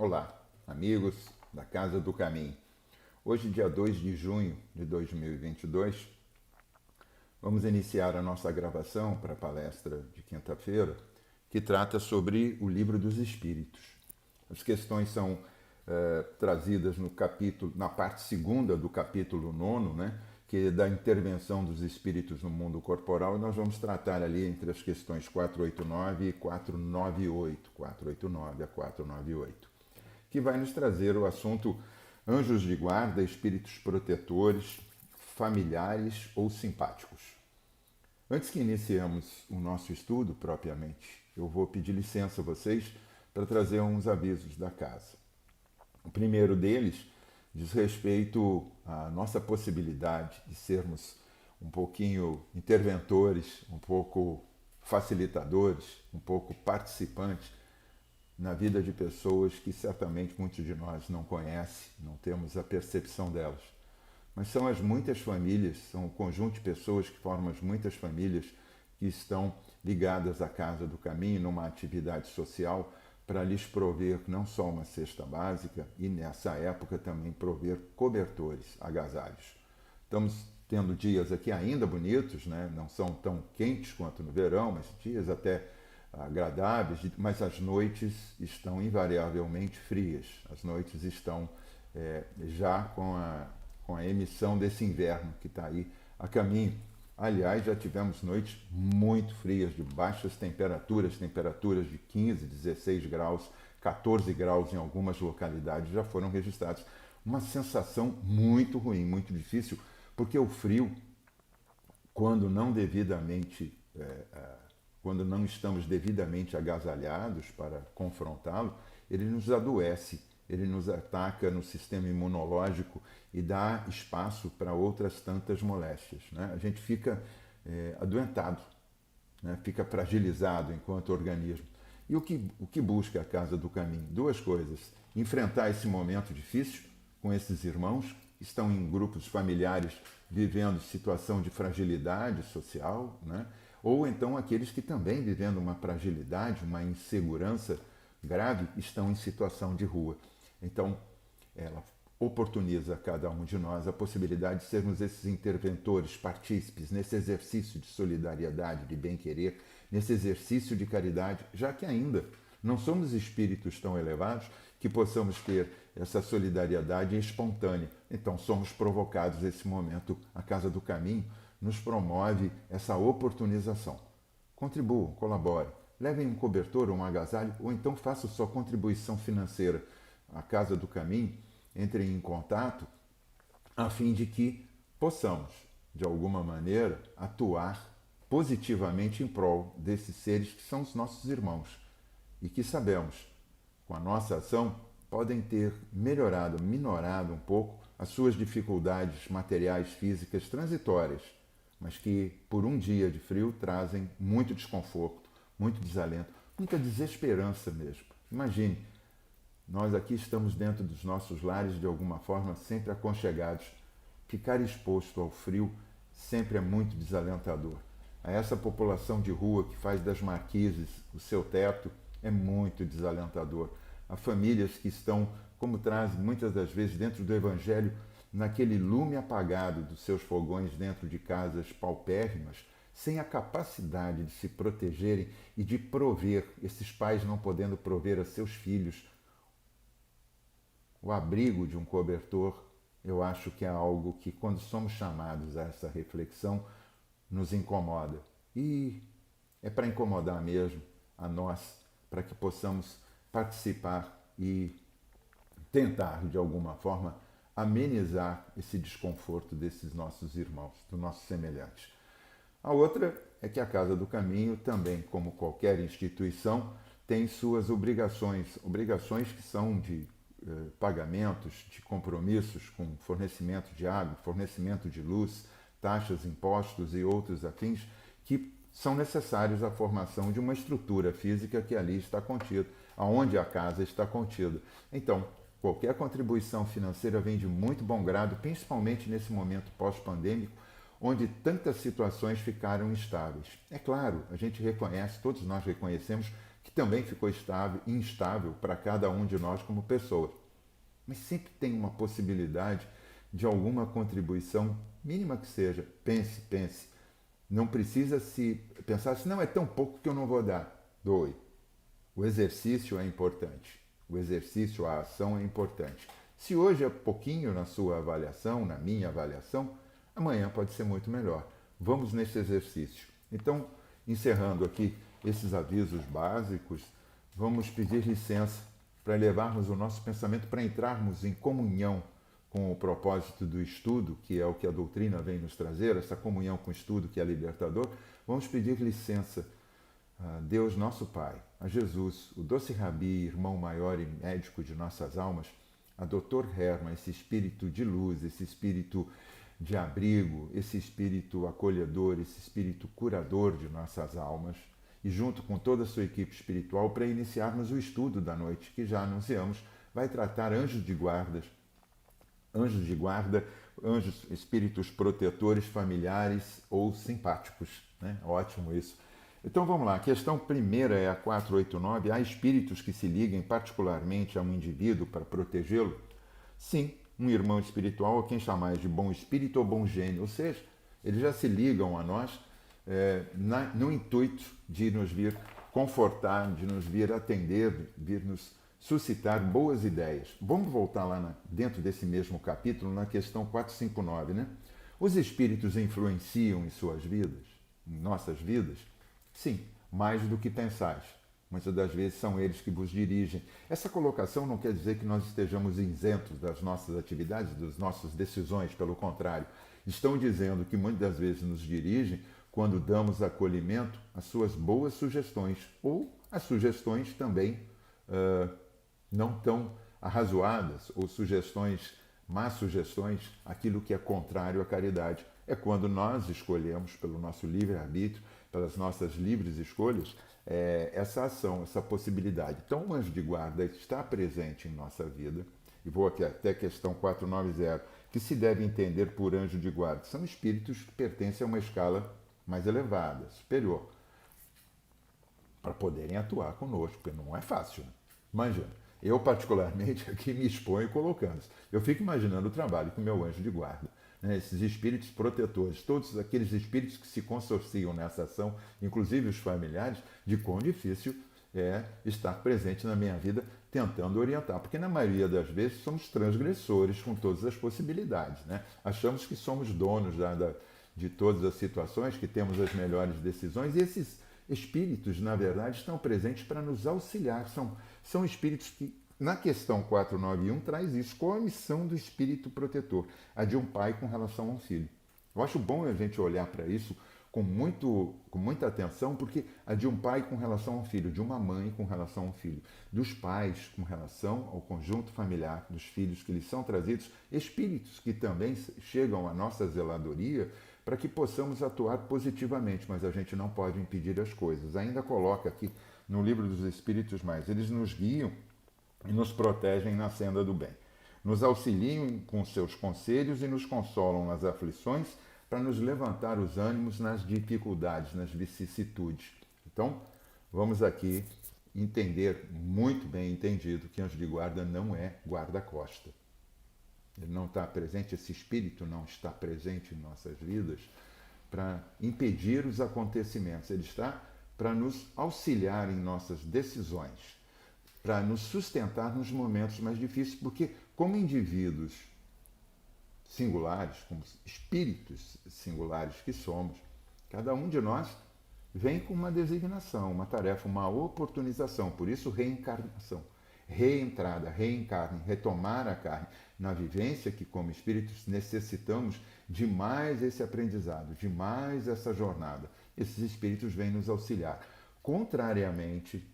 Olá, amigos da Casa do Caminho. Hoje, dia 2 de junho de 2022, vamos iniciar a nossa gravação para a palestra de quinta-feira, que trata sobre o Livro dos Espíritos. As questões são trazidas no capítulo, na parte segunda do capítulo 9, né, que é da intervenção dos espíritos no mundo corporal, e nós vamos tratar ali entre as questões 489 e 498, 489 a 498, que vai nos trazer o assunto anjos de guarda, espíritos protetores, familiares ou simpáticos. Antes que iniciemos o nosso estudo propriamente, eu vou pedir licença a vocês para trazer uns avisos da casa. O primeiro deles diz respeito à nossa possibilidade de sermos um pouquinho interventores, um pouco facilitadores, um pouco participantes na vida de pessoas que certamente muitos de nós não conhecem, não temos a percepção delas. Mas são as muitas famílias, são o conjunto de pessoas que formam as muitas famílias que estão ligadas à Casa do Caminho numa atividade social para lhes prover não só uma cesta básica e nessa época também prover cobertores, agasalhos. Estamos tendo dias aqui ainda bonitos, né? Não são tão quentes quanto no verão, mas dias até agradáveis, mas as noites estão invariavelmente frias. As noites estão já com a emissão desse inverno que está aí a caminho. Aliás, já tivemos noites muito frias, de baixas temperaturas, temperaturas de 15, 16 graus, 14 graus em algumas localidades já foram registrados. Uma sensação muito ruim, muito difícil, porque o frio, quando não devidamente quando não estamos devidamente agasalhados para confrontá-lo, ele nos adoece, ele nos ataca no sistema imunológico e dá espaço para outras tantas moléstias. Né? A gente fica adoentado, né? Fica fragilizado enquanto organismo. E o que busca a Casa do Caminho? Duas coisas. Enfrentar esse momento difícil com esses irmãos que estão em grupos familiares vivendo situação de fragilidade social, né? Ou então aqueles que também vivendo uma fragilidade, uma insegurança grave, estão em situação de rua. Então, ela oportuniza a cada um de nós a possibilidade de sermos esses interventores, partícipes, nesse exercício de solidariedade, de bem-querer, nesse exercício de caridade, já que ainda não somos espíritos tão elevados que possamos ter essa solidariedade espontânea. Então, somos provocados nesse momento. A Casa do Caminho nos promove essa oportunização. Contribuam, colaborem, levem um cobertor ou um agasalho, ou então façam sua contribuição financeira. A Casa do Caminho entre em contato a fim de que possamos, de alguma maneira, atuar positivamente em prol desses seres que são os nossos irmãos e que sabemos, com a nossa ação, podem ter melhorado, minorado um pouco as suas dificuldades materiais, físicas transitórias, mas que por um dia de frio trazem muito desconforto, muito desalento, muita desesperança mesmo. Imagine, nós aqui estamos dentro dos nossos lares de alguma forma sempre aconchegados. Ficar exposto ao frio sempre é muito desalentador. A essa população de rua que faz das marquises o seu teto é muito desalentador. Há famílias que estão, como traz muitas das vezes dentro do Evangelho, naquele lume apagado dos seus fogões dentro de casas paupérrimas, sem a capacidade de se protegerem e de prover, esses pais não podendo prover a seus filhos o abrigo de um cobertor. Eu acho que é algo que, quando somos chamados a essa reflexão, nos incomoda. E é para incomodar mesmo a nós, para que possamos participar e tentar, de alguma forma, amenizar esse desconforto desses nossos irmãos, dos nossos semelhantes. A outra é que a Casa do Caminho, também como qualquer instituição, tem suas obrigações, obrigações que são de pagamentos, de compromissos com fornecimento de água, fornecimento de luz, taxas, impostos e outros afins, que são necessários à formação de uma estrutura física que ali está contida, aonde a casa está contida. Então, qualquer contribuição financeira vem de muito bom grado, principalmente nesse momento pós-pandêmico, onde tantas situações ficaram instáveis. É claro, a gente reconhece, todos nós reconhecemos, que também ficou instável para cada um de nós como pessoa. Mas sempre tem uma possibilidade de alguma contribuição, mínima que seja. Pense, pense. Não precisa se pensar assim, não, é tão pouco que eu não vou dar. Doe. O exercício é importante. O exercício, a ação é importante. Se hoje é pouquinho na sua avaliação, na minha avaliação, amanhã pode ser muito melhor. Vamos nesse exercício. Então, encerrando aqui esses avisos básicos, vamos pedir licença para levarmos o nosso pensamento, para entrarmos em comunhão com o propósito do estudo, que é o que a doutrina vem nos trazer, essa comunhão com o estudo que é libertador. Vamos pedir licença a Deus nosso Pai, a Jesus, o doce Rabi, irmão maior e médico de nossas almas, a Dr. Hermann, esse espírito de luz, esse espírito de abrigo, esse espírito acolhedor, esse espírito curador de nossas almas, e junto com toda a sua equipe espiritual, para iniciarmos o estudo da noite, que já anunciamos, vai tratar anjos de guarda, anjos, espíritos protetores, familiares ou simpáticos. Né? Ótimo isso. Então vamos lá, a questão primeira é a 489. Há espíritos que se liguem particularmente a um indivíduo para protegê-lo? Sim, um irmão espiritual, ou quem chamais de bom espírito ou bom gênio, ou seja, eles já se ligam a nós no intuito de nos vir confortar, de nos vir atender, vir nos suscitar boas ideias. Vamos voltar lá dentro desse mesmo capítulo, na questão 459, né? Os espíritos influenciam em suas vidas, em nossas vidas? Sim, mais do que pensais. Muitas das vezes são eles que vos dirigem. Essa colocação não quer dizer que nós estejamos isentos das nossas atividades, das nossas decisões, pelo contrário. Estão dizendo que muitas das vezes nos dirigem quando damos acolhimento às suas boas sugestões, ou às sugestões também não tão arrazoadas, ou más sugestões, aquilo que é contrário à caridade. É quando nós escolhemos, pelo nosso livre-arbítrio, pelas nossas livres escolhas, essa ação, essa possibilidade. Então, o anjo de guarda está presente em nossa vida, e vou aqui até a questão 490, que se deve entender por anjo de guarda. São espíritos que pertencem a uma escala mais elevada, superior, para poderem atuar conosco, porque não é fácil. Né? Imagina, eu particularmente aqui me exponho colocando. Eu fico imaginando o trabalho com o meu anjo de guarda. Né? Esses espíritos protetores, todos aqueles espíritos que se consorciam nessa ação, inclusive os familiares, de quão difícil é estar presente na minha vida tentando orientar. Porque na maioria das vezes somos transgressores com todas as possibilidades. Né? Achamos que somos donos de todas as situações, que temos as melhores decisões, e esses espíritos, na verdade, estão presentes para nos auxiliar. São espíritos que, na questão 491, traz isso. Qual a missão do espírito protetor? A de um pai com relação a um filho. Eu acho bom a gente olhar para isso com muita atenção, porque a de um pai com relação a um filho, de uma mãe com relação a um filho, dos pais com relação ao conjunto familiar, dos filhos que lhes são trazidos, espíritos que também chegam à nossa zeladoria, para que possamos atuar positivamente, mas a gente não pode impedir as coisas. Ainda coloca aqui no Livro dos Espíritos Mais, eles nos guiam e nos protegem na senda do bem. Nos auxiliam com seus conselhos e nos consolam nas aflições para nos levantar os ânimos nas dificuldades, nas vicissitudes. Então, vamos aqui entender, muito bem entendido, que anjo de guarda não é guarda-costa. Ele não está presente, esse espírito não está presente em nossas vidas para impedir os acontecimentos. Ele está para nos auxiliar em nossas decisões, para nos sustentar nos momentos mais difíceis, porque como indivíduos singulares, como espíritos singulares que somos, cada um de nós vem com uma designação, uma tarefa, uma oportunização, por isso reencarnação. Reentrada, reencarne, retomar a carne, na vivência que, como espíritos, necessitamos de mais esse aprendizado, de mais essa jornada. Esses espíritos vêm nos auxiliar. Contrariamente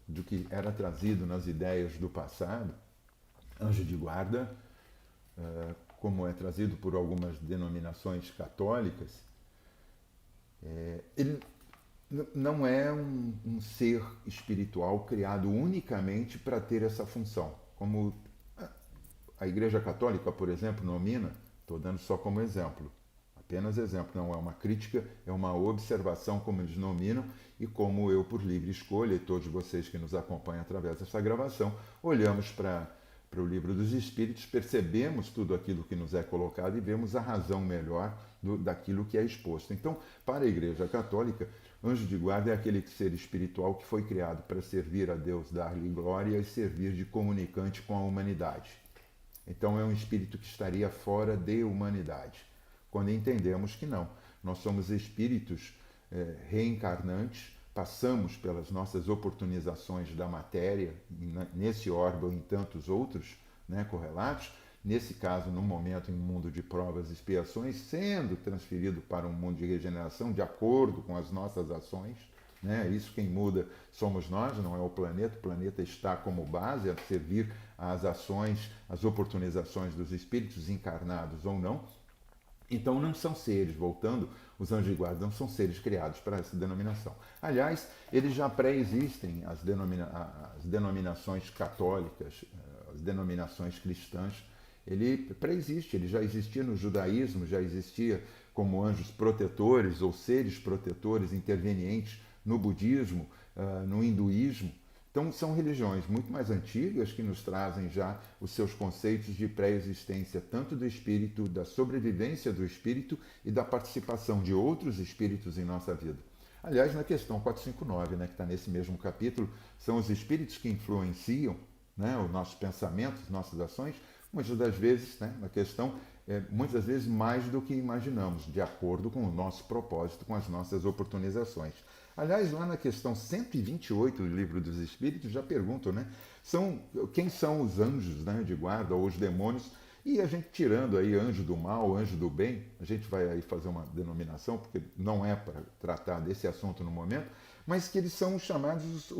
do que era trazido nas ideias do passado, anjo de guarda, como é trazido por algumas denominações católicas, ele não é um ser espiritual criado unicamente para ter essa função. Como a Igreja Católica, por exemplo, nomina, estou dando só como exemplo, Apenas exemplo, não é uma crítica, é uma observação, como eles nominam, e como eu, por livre escolha, e todos vocês que nos acompanham através dessa gravação, olhamos para o livro dos Espíritos, percebemos tudo aquilo que nos é colocado e vemos a razão melhor daquilo que é exposto. Então, para a Igreja Católica, anjo de guarda é aquele ser espiritual que foi criado para servir a Deus, dar-lhe glória e servir de comunicante com a humanidade. Então é um espírito que estaria fora de humanidade. Quando entendemos que não, nós somos espíritos reencarnantes, passamos pelas nossas oportunizações da matéria, nesse órgão e em tantos outros, né, correlatos, nesse caso, no momento, em um mundo de provas e expiações, sendo transferido para um mundo de regeneração de acordo com as nossas ações. Né? Isso quem muda somos nós, não é o planeta está como base a servir às ações, às oportunizações dos espíritos encarnados ou não. Então não são seres, voltando, os anjos de guarda não são seres criados para essa denominação. Aliás, eles já pré-existem, as denominações católicas, as denominações cristãs, ele pré-existe, ele já existia no judaísmo, já existia como anjos protetores ou seres protetores intervenientes no budismo, no hinduísmo. Então são religiões muito mais antigas que nos trazem já os seus conceitos de pré-existência, tanto do espírito, da sobrevivência do espírito e da participação de outros espíritos em nossa vida. Aliás, na questão 459, né, que está nesse mesmo capítulo, são os espíritos que influenciam, né, os nossos pensamentos, nossas ações, muitas das vezes, né, na questão, muitas das vezes mais do que imaginamos, de acordo com o nosso propósito, com as nossas oportunizações. Aliás, lá na questão 128 do Livro dos Espíritos, já perguntam, né? Quem são os anjos, né, de guarda ou os demônios? E a gente tirando aí anjo do mal, anjo do bem, a gente vai aí fazer uma denominação, porque não é para tratar desse assunto no momento, mas que eles são chamados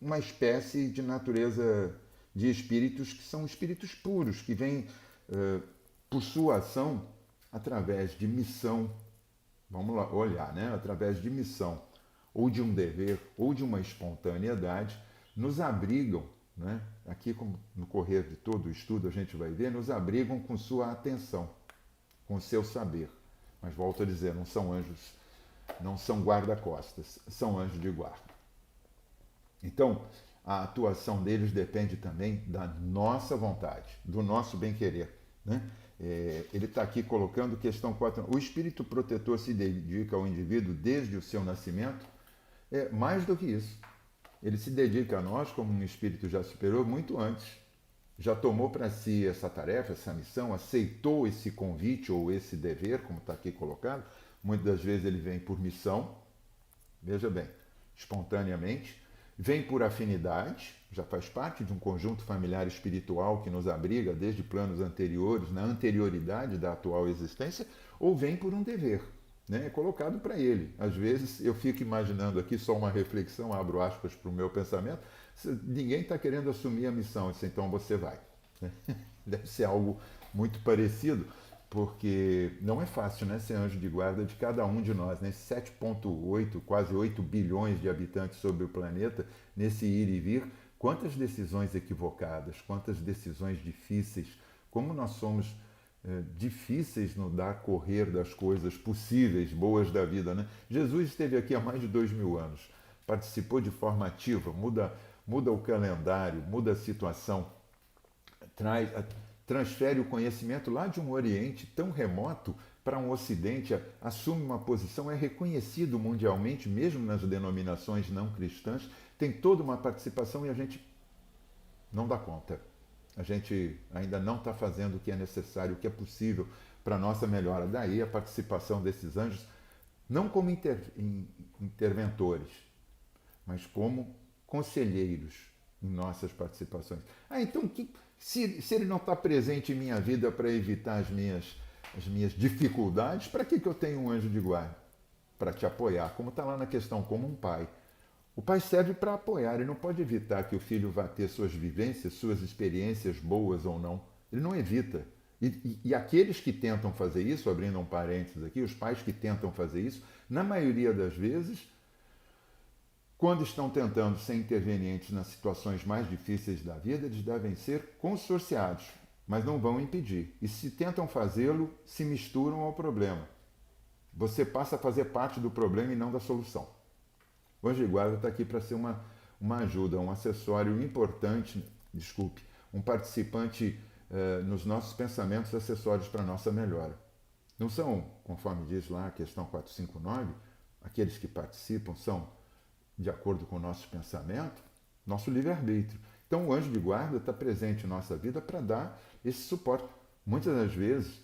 uma espécie de natureza de espíritos que são espíritos puros, que vêm por sua ação através de missão, vamos lá olhar, né? Através de missão, ou de um dever, ou de uma espontaneidade, nos abrigam, né? Aqui como no correr de todo o estudo a gente vai ver, nos abrigam com sua atenção, com seu saber. Mas volto a dizer, não são anjos, não são guarda-costas, são anjos de guarda. Então, a atuação deles depende também da nossa vontade, do nosso bem-querer, né? Ele está aqui colocando questão 4. O espírito protetor se dedica ao indivíduo desde o seu nascimento. Mais do que isso, ele se dedica a nós como um espírito já superior muito antes. Já tomou para si essa tarefa, essa missão, aceitou esse convite ou esse dever, como está aqui colocado. Muitas das vezes ele vem por missão, veja bem, espontaneamente, vem por afinidade, já faz parte de um conjunto familiar espiritual que nos abriga desde planos anteriores, na anterioridade da atual existência, ou vem por um dever. Né, é colocado para ele. Às vezes eu fico imaginando aqui só uma reflexão, abro aspas para o meu pensamento, ninguém está querendo assumir a missão, então você vai. Né? Deve ser algo muito parecido, porque não é fácil, né, ser anjo de guarda de cada um de nós, né? 7,8, quase 8 bilhões de habitantes sobre o planeta, nesse ir e vir, quantas decisões equivocadas, quantas decisões difíceis, como nós somos difíceis no dar correr das coisas possíveis, boas da vida. Né? Jesus esteve aqui há mais de 2000 anos, participou de forma ativa, muda o calendário, muda a situação, transfere o conhecimento lá de um Oriente tão remoto para um Ocidente, assume uma posição, é reconhecido mundialmente, mesmo nas denominações não cristãs, tem toda uma participação e a gente não dá conta. A gente ainda não está fazendo o que é necessário, o que é possível para a nossa melhora. Daí a participação desses anjos, não como interventores, mas como conselheiros em nossas participações. Então, se ele não está presente em minha vida para evitar as minhas dificuldades, para que eu tenho um anjo de guarda? Para te apoiar, como está lá na questão, como um pai. O pai serve para apoiar, ele não pode evitar que o filho vá ter suas vivências, suas experiências boas ou não. Ele não evita. E aqueles que tentam fazer isso, abrindo um parênteses aqui, os pais que tentam fazer isso, na maioria das vezes, quando estão tentando ser intervenientes nas situações mais difíceis da vida, eles devem ser consorciados, mas não vão impedir. E se tentam fazê-lo, se misturam ao problema. você passa a fazer parte do problema e não da solução. O anjo de guarda está aqui para ser uma ajuda, um acessório importante, desculpe, um participante nos nossos pensamentos acessórios para a nossa melhora. Não são, conforme diz lá a questão 459, aqueles que participam são de acordo com o nosso pensamento, nosso livre-arbítrio. Então o anjo de guarda está presente em nossa vida para dar esse suporte. Muitas das vezes,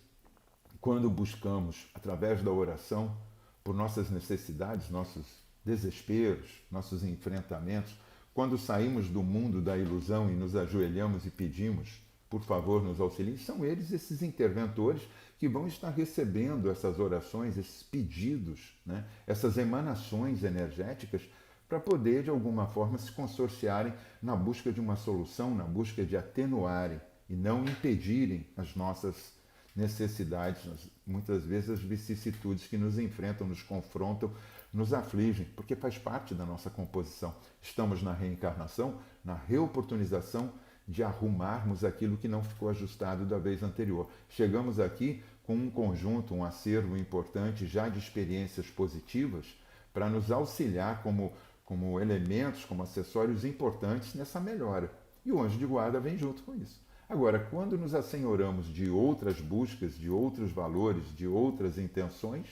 quando buscamos, através da oração, por nossas necessidades, nossos desesperos, nossos enfrentamentos, quando saímos do mundo da ilusão e nos ajoelhamos e pedimos, por favor, nos auxiliem, são eles, esses interventores, que vão estar recebendo essas orações, esses pedidos, né? Essas emanações energéticas, para poder, de alguma forma, se consorciarem na busca de uma solução, na busca de atenuarem e não impedirem as nossas necessidades, muitas vezes as vicissitudes que nos enfrentam, nos confrontam, nos afligem, porque faz parte da nossa composição. Estamos na reencarnação, na reoportunização de arrumarmos aquilo que não ficou ajustado da vez anterior. Chegamos aqui com um conjunto, um acervo importante já de experiências positivas para nos auxiliar como elementos, como acessórios importantes nessa melhora. E o anjo de guarda vem junto com isso. Agora, quando nos assenhoramos de outras buscas, de outros valores, de outras intenções,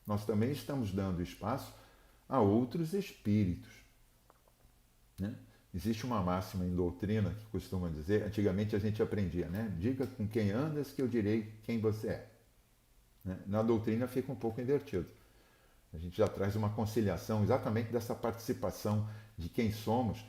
nós também estamos dando espaço a outros espíritos, né? Existe uma máxima em doutrina que costuma dizer, antigamente a gente aprendia, né? Diga com quem andas que eu direi quem você é. Né? Na doutrina fica um pouco invertido. A gente já traz uma conciliação exatamente dessa participação de quem somos.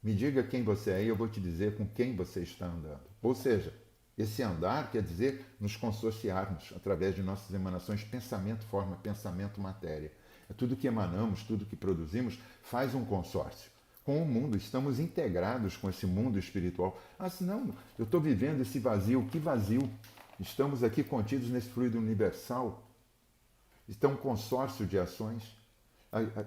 Me diga quem você é e eu vou te dizer com quem você está andando. Ou seja, esse andar quer dizer nos consorciarmos através de nossas emanações, pensamento, forma, pensamento, matéria. É tudo que emanamos, tudo que produzimos faz um consórcio com o mundo, estamos integrados com esse mundo espiritual. Ah, senão eu estou vivendo esse vazio, que vazio? Estamos aqui contidos nesse fluido universal. Está um consórcio de ações.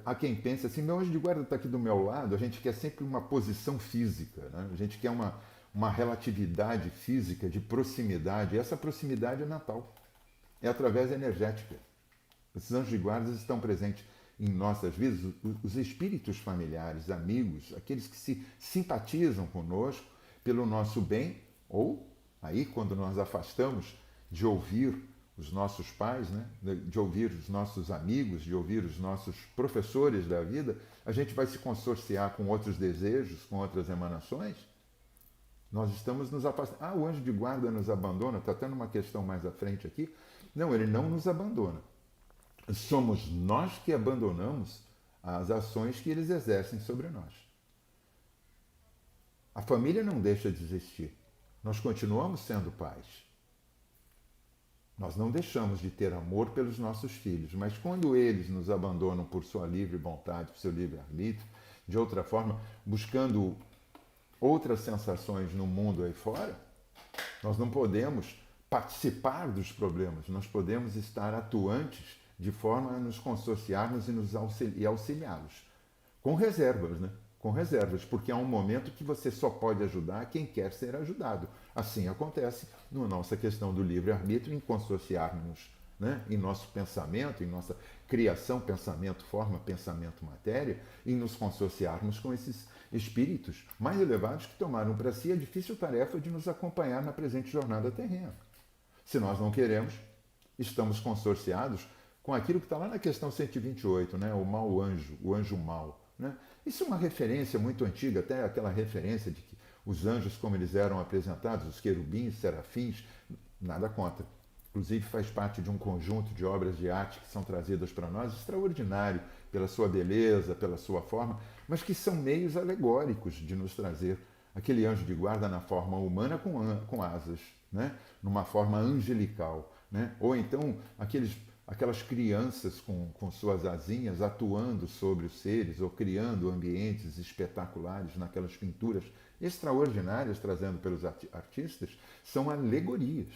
Há quem pense assim, meu anjo de guarda está aqui do meu lado, a gente quer sempre uma posição física, né? A gente quer uma relatividade física de proximidade, e essa proximidade é natal, é através energética. Esses anjos de guarda estão presentes em nossas vidas, os espíritos familiares, amigos, aqueles que se simpatizam conosco pelo nosso bem, ou aí quando nós afastamos de ouvir os nossos pais, né? De ouvir os nossos amigos, de ouvir os nossos professores da vida, a gente vai se consorciar com outros desejos, com outras emanações. Nós estamos nos afastando. Ah, o anjo de guarda nos abandona, está tendo uma questão mais à frente aqui. Não, ele não nos abandona. Somos nós que abandonamos as ações que eles exercem sobre nós. A família não deixa de existir. Nós continuamos sendo pais. Nós não deixamos de ter amor pelos nossos filhos, mas quando eles nos abandonam por sua livre vontade, por seu livre-arbítrio, de outra forma, buscando outras sensações no mundo aí fora, nós não podemos participar dos problemas, nós podemos estar atuantes de forma a nos consorciarmos e auxiliá-los. Com reservas, né? Com reservas, porque há um momento que você só pode ajudar quem quer ser ajudado. Assim acontece na nossa questão do livre-arbítrio, em consorciarmos, né? Em nosso pensamento, em nossa criação, pensamento, forma, pensamento, matéria, e nos consorciarmos com esses espíritos mais elevados que tomaram para si a difícil tarefa de nos acompanhar na presente jornada terrena. Se nós não queremos, estamos consorciados com aquilo que está lá na questão 128, né? O mau anjo, o anjo mau. Né? Isso é uma referência muito antiga, até aquela referência de que os anjos, como eles eram apresentados, os querubins, serafins, nada contra. Inclusive faz parte de um conjunto de obras de arte que são trazidas para nós, extraordinário pela sua beleza, pela sua forma, mas que são meios alegóricos de nos trazer aquele anjo de guarda na forma humana com asas, né? Numa forma angelical. Né? Ou então aquelas crianças com suas asinhas atuando sobre os seres ou criando ambientes espetaculares naquelas pinturas extraordinárias trazendo pelos artistas, são alegorias.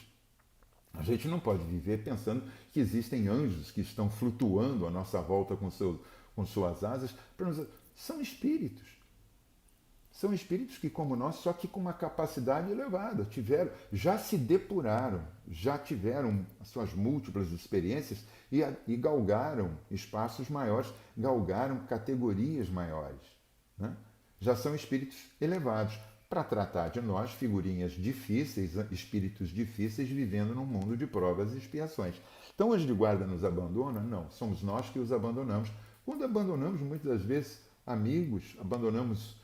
A gente não pode viver pensando que existem anjos que estão flutuando à nossa volta com suas asas. São espíritos. são espíritos que, como nós, só que com uma capacidade elevada, já se depuraram, já tiveram as suas múltiplas experiências e galgaram espaços maiores, galgaram categorias maiores, né? Já são espíritos elevados para tratar de nós, figurinhas difíceis, espíritos difíceis, vivendo num mundo de provas e expiações. Então, o anjo de guarda nos abandona? Não, somos nós que os abandonamos. Quando abandonamos, muitas das vezes, amigos, abandonamos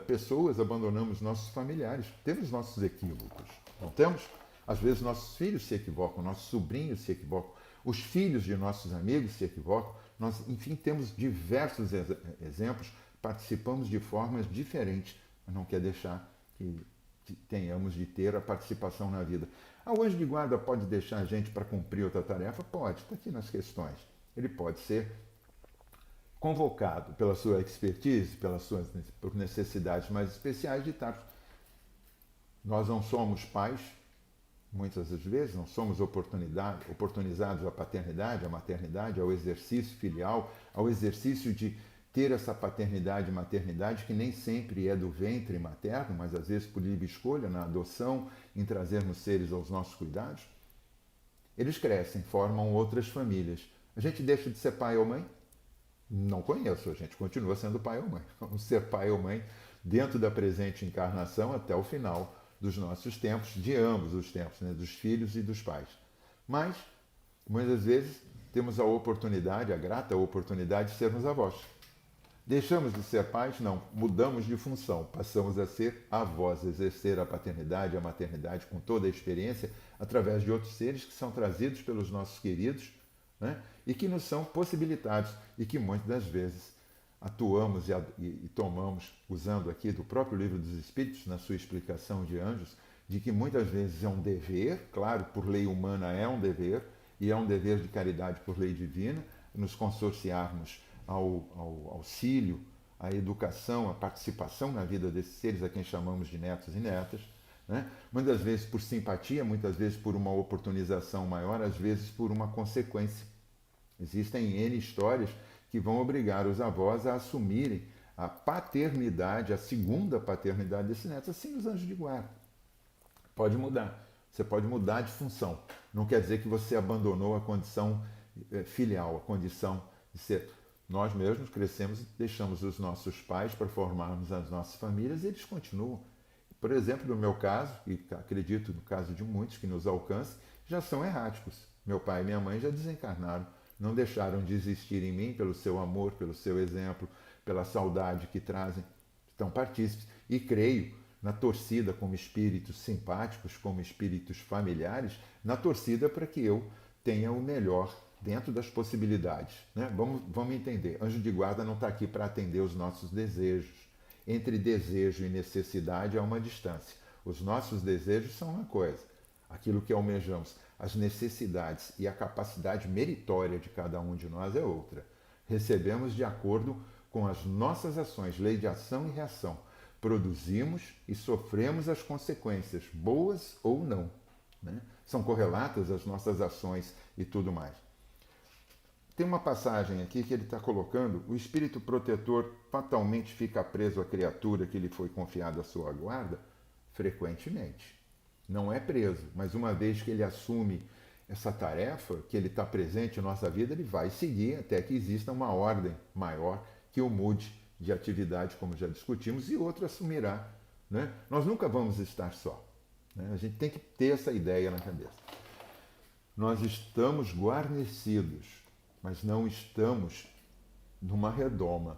pessoas, abandonamos nossos familiares. Temos nossos equívocos, não temos? Às vezes, nossos filhos se equivocam, nossos sobrinhos se equivocam, os filhos de nossos amigos se equivocam. Nós, enfim, temos diversos exemplos, participamos de formas diferentes, mas não quer deixar que tenhamos de ter a participação na vida. O anjo de guarda pode deixar a gente para cumprir outra tarefa? Pode, está aqui nas questões. Ele pode ser convocado pela sua expertise, por necessidades mais especiais de estar. Nós não somos pais, muitas das vezes, não somos oportunizados à paternidade, à maternidade, ao exercício filial, ao exercício de ter essa paternidade e maternidade que nem sempre é do ventre materno, mas às vezes por livre escolha, na adoção, em trazermos seres aos nossos cuidados. Eles crescem, formam outras famílias. A gente deixa de ser pai ou mãe? Não conheço, a gente continua sendo pai ou mãe. Vamos ser pai ou mãe dentro da presente encarnação até o final dos nossos tempos, de ambos os tempos, né? Dos filhos e dos pais. Mas, muitas vezes, temos a oportunidade, a grata oportunidade de sermos avós. Deixamos de ser pais? Não. Mudamos de função. Passamos a ser avós, exercer a paternidade, a maternidade com toda a experiência através de outros seres que são trazidos pelos nossos queridos, né? E que nos são possibilitados e que muitas das vezes atuamos e tomamos, usando aqui do próprio Livro dos Espíritos, na sua explicação de Anjos, de que muitas vezes é um dever, claro, por lei humana é um dever, e é um dever de caridade por lei divina, nos consorciarmos ao auxílio, à educação, à participação na vida desses seres a quem chamamos de netos e netas, né? Muitas vezes por simpatia, muitas vezes por uma oportunização maior, às vezes por uma consequência. Existem N histórias que vão obrigar os avós a assumirem a paternidade, a segunda paternidade desses netos, assim os anjos de guarda. Pode mudar. Você pode mudar de função. Não quer dizer que você abandonou a condição filial, a condição de ser. Nós mesmos crescemos e deixamos os nossos pais para formarmos as nossas famílias e eles continuam. Por exemplo, no meu caso, e acredito no caso de muitos que nos alcancem, já são erráticos. Meu pai e minha mãe já desencarnaram, não deixaram de existir em mim pelo seu amor, pelo seu exemplo, pela saudade que trazem, estão partícipes. E creio na torcida como espíritos simpáticos, como espíritos familiares, na torcida para que eu tenha o melhor dentro das possibilidades, né? Vamos entender, anjo de guarda não está aqui para atender os nossos desejos. Entre desejo e necessidade há uma distância. Os nossos desejos são uma coisa, aquilo que almejamos. As necessidades e a capacidade meritória de cada um de nós é outra. Recebemos de acordo com as nossas ações, lei de ação e reação. Produzimos e sofremos as consequências, boas ou não, né? São correlatas as nossas ações e tudo mais. Tem uma passagem aqui que ele está colocando: o espírito protetor fatalmente fica preso à criatura que lhe foi confiada à sua guarda? Frequentemente. Não é preso, mas uma vez que ele assume essa tarefa, que ele está presente em nossa vida, ele vai seguir até que exista uma ordem maior que o mude de atividade, como já discutimos, e outro assumirá, né? Nós nunca vamos estar só, né? A gente tem que ter essa ideia na cabeça. Nós estamos guarnecidos, mas não estamos numa redoma.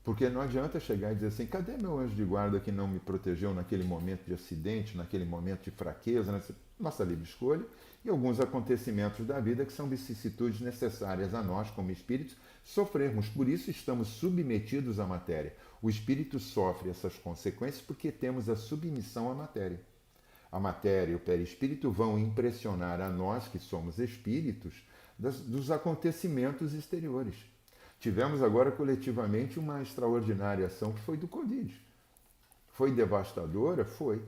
Porque não adianta chegar e dizer assim: cadê meu anjo de guarda que não me protegeu naquele momento de acidente, naquele momento de fraqueza, nossa livre escolha e alguns acontecimentos da vida que são vicissitudes necessárias a nós, como espíritos, sofrermos. Por isso estamos submetidos à matéria. O espírito sofre essas consequências porque temos a submissão à matéria. A matéria e o perispírito vão impressionar a nós, que somos espíritos, dos acontecimentos exteriores. Tivemos agora coletivamente uma extraordinária ação que foi do Covid. Foi devastadora? Foi.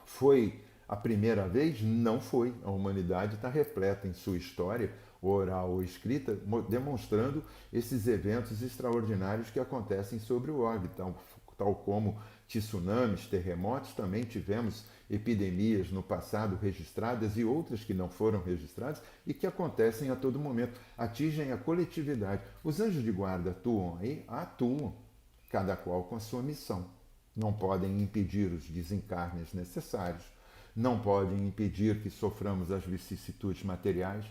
Foi a primeira vez? Não foi. A humanidade está repleta em sua história, oral ou escrita, demonstrando esses eventos extraordinários que acontecem sobre o orbe. Então, tal como tsunamis, terremotos, também tivemos epidemias no passado registradas e outras que não foram registradas e que acontecem a todo momento, atingem a coletividade. Os anjos de guarda atuam aí? Atuam, cada qual com a sua missão. Não podem impedir os desencarnes necessários, não podem impedir que soframos as vicissitudes materiais.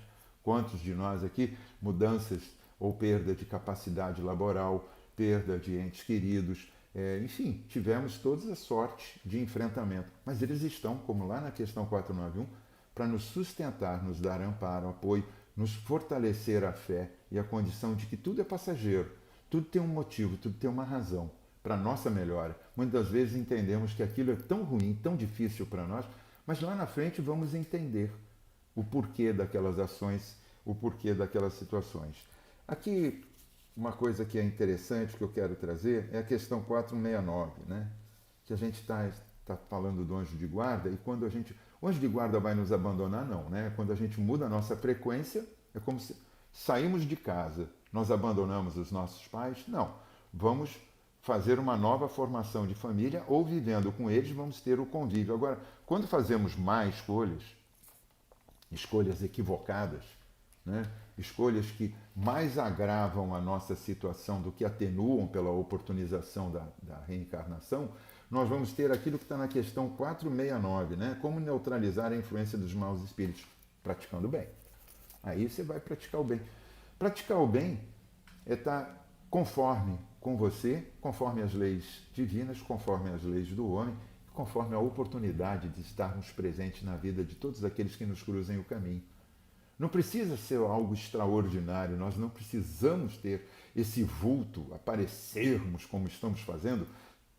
Quantos de nós aqui, mudanças ou perda de capacidade laboral, perda de entes queridos, enfim, tivemos toda a sorte de enfrentamento. Mas eles estão, como lá na questão 491, para nos sustentar, nos dar amparo, apoio, nos fortalecer a fé e a condição de que tudo é passageiro, tudo tem um motivo, tudo tem uma razão para a nossa melhora. Muitas vezes entendemos que aquilo é tão ruim, tão difícil para nós, mas lá na frente vamos entender o porquê daquelas ações, o porquê daquelas situações. Aqui, uma coisa que é interessante que eu quero trazer é a questão 469, né? Que a gente está falando do anjo de guarda e quando o anjo de guarda vai nos abandonar, não, né? Quando a gente muda a nossa frequência, é como se saímos de casa, nós abandonamos os nossos pais? Não. Vamos fazer uma nova formação de família ou vivendo com eles vamos ter o convívio. Agora, quando fazemos má escolhas, escolhas equivocadas, né? Escolhas que mais agravam a nossa situação do que atenuam pela oportunização da reencarnação, nós vamos ter aquilo que está na questão 469, né? Como neutralizar a influência dos maus espíritos? Praticando o bem. Aí você vai praticar o bem. Praticar o bem é estar conforme com você, conforme as leis divinas, conforme as leis do homem, conforme a oportunidade de estarmos presentes na vida de todos aqueles que nos cruzem o caminho. Não precisa ser algo extraordinário, nós não precisamos ter esse vulto, aparecermos como estamos fazendo,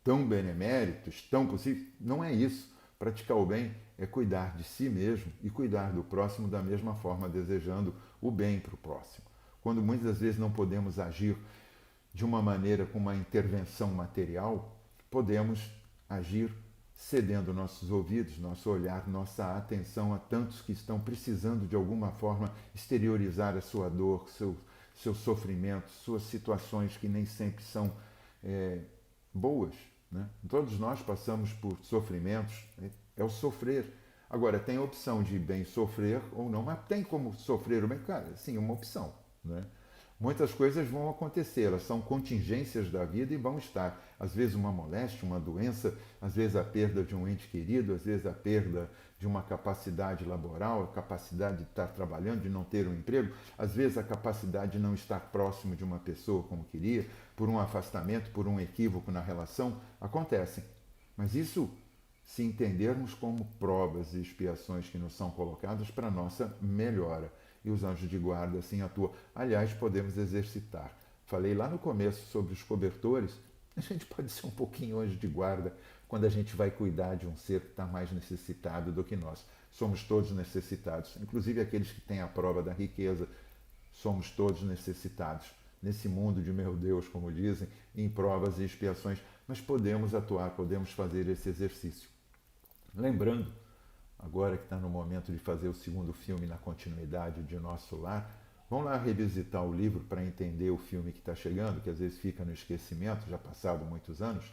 tão beneméritos, tão possíveis. Não é isso. Praticar o bem é cuidar de si mesmo e cuidar do próximo da mesma forma, desejando o bem para o próximo. Quando muitas vezes não podemos agir de uma maneira com uma intervenção material, podemos agir cedendo nossos ouvidos, nosso olhar, nossa atenção a tantos que estão precisando de alguma forma exteriorizar a sua dor, seu sofrimento, suas situações que nem sempre são boas. Né? Todos nós passamos por sofrimentos, é o sofrer. Agora, tem a opção de bem sofrer ou não, mas tem como sofrer o bem? Cara, sim, uma opção. Né? Muitas coisas vão acontecer, elas são contingências da vida e vão estar. Às vezes uma moléstia, uma doença, às vezes a perda de um ente querido, às vezes a perda de uma capacidade laboral, a capacidade de estar trabalhando, de não ter um emprego, às vezes a capacidade de não estar próximo de uma pessoa como queria, por um afastamento, por um equívoco na relação, acontecem. Mas isso se entendermos como provas e expiações que nos são colocadas para a nossa melhora. E os anjos de guarda assim atuam. Aliás, podemos exercitar. Falei lá no começo sobre os cobertores. A gente pode ser um pouquinho anjo de guarda quando a gente vai cuidar de um ser que está mais necessitado do que nós. Somos todos necessitados, inclusive aqueles que têm a prova da riqueza. Somos todos necessitados. Nesse mundo de meu Deus, como dizem, em provas e expiações. Mas podemos atuar, podemos fazer esse exercício. Lembrando, agora que está no momento de fazer o segundo filme na continuidade de Nosso Lar, vamos lá revisitar o livro para entender o filme que está chegando, que às vezes fica no esquecimento, já passado muitos anos,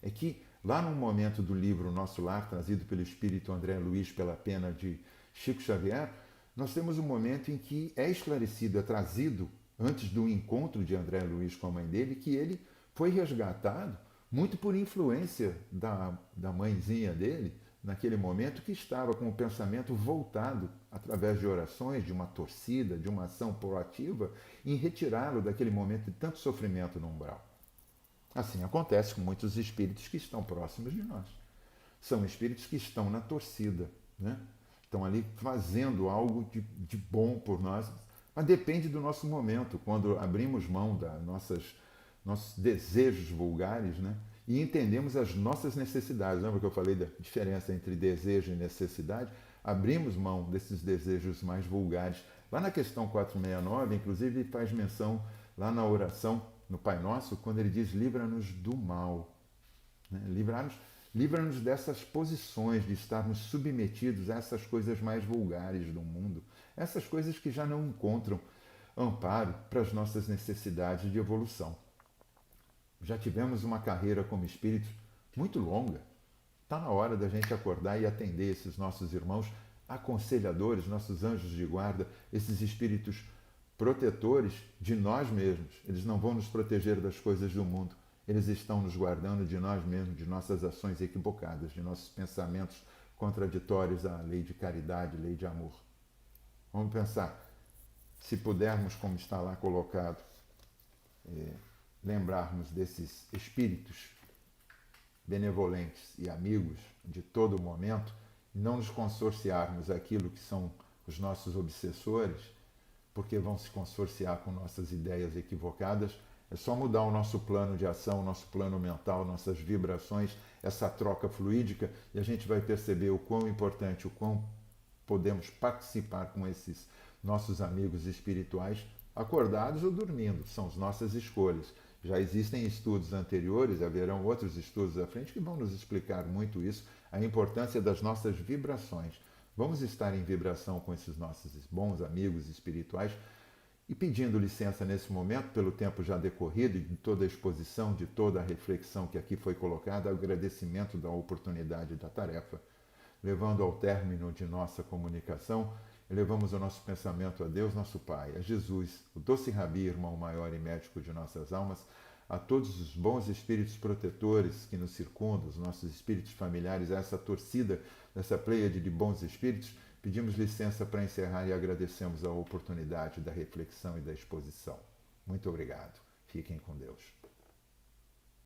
é que lá no momento do livro Nosso Lar, trazido pelo espírito André Luiz pela pena de Chico Xavier, nós temos um momento em que é esclarecido, é trazido, antes do encontro de André Luiz com a mãe dele, que ele foi resgatado muito por influência da mãezinha dele, naquele momento, que estava com o pensamento voltado, através de orações, de uma torcida, de uma ação proativa, em retirá-lo daquele momento de tanto sofrimento no umbral. Assim acontece com muitos espíritos que estão próximos de nós. São espíritos que estão na torcida, né? Estão ali fazendo algo de bom por nós, mas depende do nosso momento, quando abrimos mão das nossos desejos vulgares, né? E entendemos as nossas necessidades. Lembra que eu falei da diferença entre desejo e necessidade? Abrimos mão desses desejos mais vulgares. Lá na questão 469, inclusive, ele faz menção lá na oração, no Pai Nosso, quando ele diz: livra-nos do mal. Né? Livra-nos dessas posições de estarmos submetidos a essas coisas mais vulgares do mundo, essas coisas que já não encontram amparo para as nossas necessidades de evolução. Já tivemos uma carreira como espíritos muito longa. Está na hora da gente acordar e atender esses nossos irmãos aconselhadores, nossos anjos de guarda, esses espíritos protetores de nós mesmos. Eles não vão nos proteger das coisas do mundo. Eles estão nos guardando de nós mesmos, de nossas ações equivocadas, de nossos pensamentos contraditórios à lei de caridade, lei de amor. Vamos pensar, se pudermos, como está lá colocado, lembrarmos desses espíritos benevolentes e amigos de todo momento, e não nos consorciarmos aquilo que são os nossos obsessores, porque vão se consorciar com nossas ideias equivocadas. É só mudar o nosso plano de ação, o nosso plano mental, nossas vibrações, essa troca fluídica, e a gente vai perceber o quão importante, o quão podemos participar com esses nossos amigos espirituais, acordados ou dormindo. São as nossas escolhas. Já existem estudos anteriores, haverão outros estudos à frente que vão nos explicar muito isso, a importância das nossas vibrações. Vamos estar em vibração com esses nossos bons amigos espirituais e pedindo licença nesse momento, pelo tempo já decorrido e de toda a exposição, de toda a reflexão que aqui foi colocada, agradecimento da oportunidade da tarefa, levando ao término de nossa comunicação, elevamos o nosso pensamento a Deus, nosso Pai, a Jesus, o doce Rabi, irmão maior e médico de nossas almas, a todos os bons espíritos protetores que nos circundam, os nossos espíritos familiares, a essa torcida, dessa pleiade de bons espíritos, pedimos licença para encerrar e agradecemos a oportunidade da reflexão e da exposição. Muito obrigado. Fiquem com Deus.